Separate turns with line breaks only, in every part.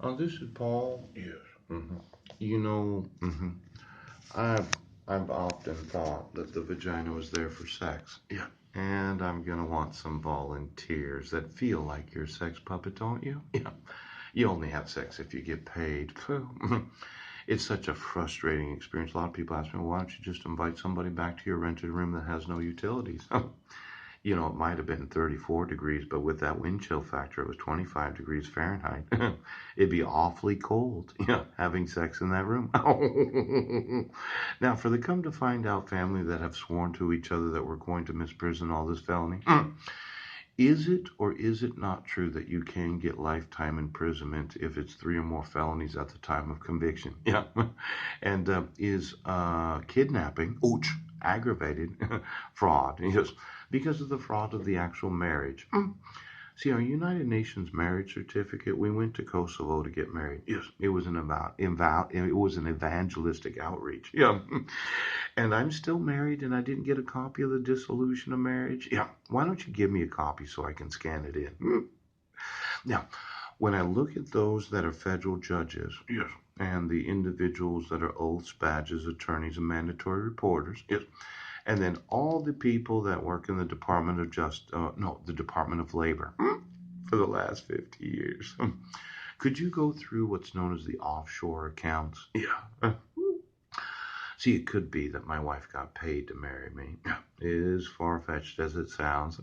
Oh, this is Paul. Yes. hmm You know, I've I've often thought that the vagina was there for sex. Yeah. And I'm gonna want some volunteers that feel like you're a sex puppet, don't you? Yeah. You only have sex if you get paid. It's such a frustrating experience. A lot of people ask me, well, why don't you just invite somebody back to your rented room that has no utilities? It might have been 34 degrees, but with that wind chill factor, it was 25 degrees Fahrenheit. It'd be awfully cold, having sex in that room. Now, for the come to find out family that have sworn to each other that we're going to misprison all this felony, is it or is it not true that you can get lifetime imprisonment if it's three or more felonies at the time of conviction? Yeah. And is kidnapping, ouch, aggravated fraud? Yes, because of the fraud of the actual marriage. See, our United Nations marriage certificate, we went to Kosovo to get married. Yes, it was an evangelistic outreach. Yeah. And I'm still married and I didn't get a copy of the dissolution of marriage. Yeah. Why don't you give me a copy so I can scan it in? Now, when I look at those that are federal judges, yes, and the individuals that are oaths, badges, attorneys, and mandatory reporters, yes, and then all the people that work in the Department of the Department of Labor for the last 50 years. Could you go through what's known as the offshore accounts? Yeah. See, it could be that my wife got paid to marry me. As far fetched as it sounds.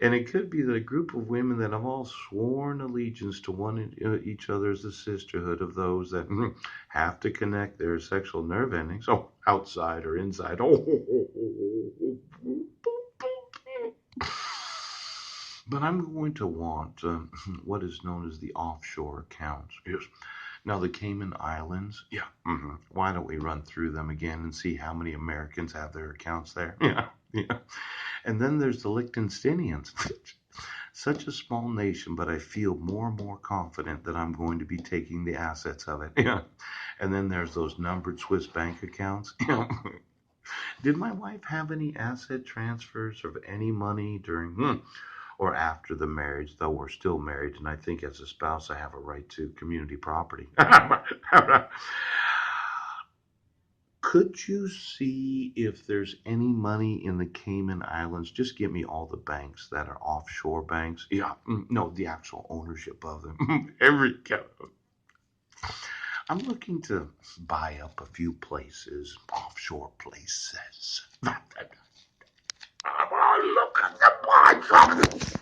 And it could be that a group of women that have all sworn allegiance to one each other as a sisterhood of those that have to connect their sexual nerve endings, outside or inside. But I'm going to want what is known as the offshore accounts. Yes. Now, the Cayman Islands, yeah. Why don't we run through them again and see how many Americans have their accounts there? Yeah, yeah. And then there's the Liechtensteinians. Such a small nation, but I feel more and more confident that I'm going to be taking the assets of it. Yeah. And then there's those numbered Swiss bank accounts. Yeah. Did my wife have any asset transfers of any money during or after the marriage, though we're still married, and I think as a spouse I have a right to community property. Could you see if there's any money in the Cayman Islands? Just give me all the banks that are offshore banks. Yeah, no, the actual ownership of them. I'm looking to buy up a few places, offshore places. Look at the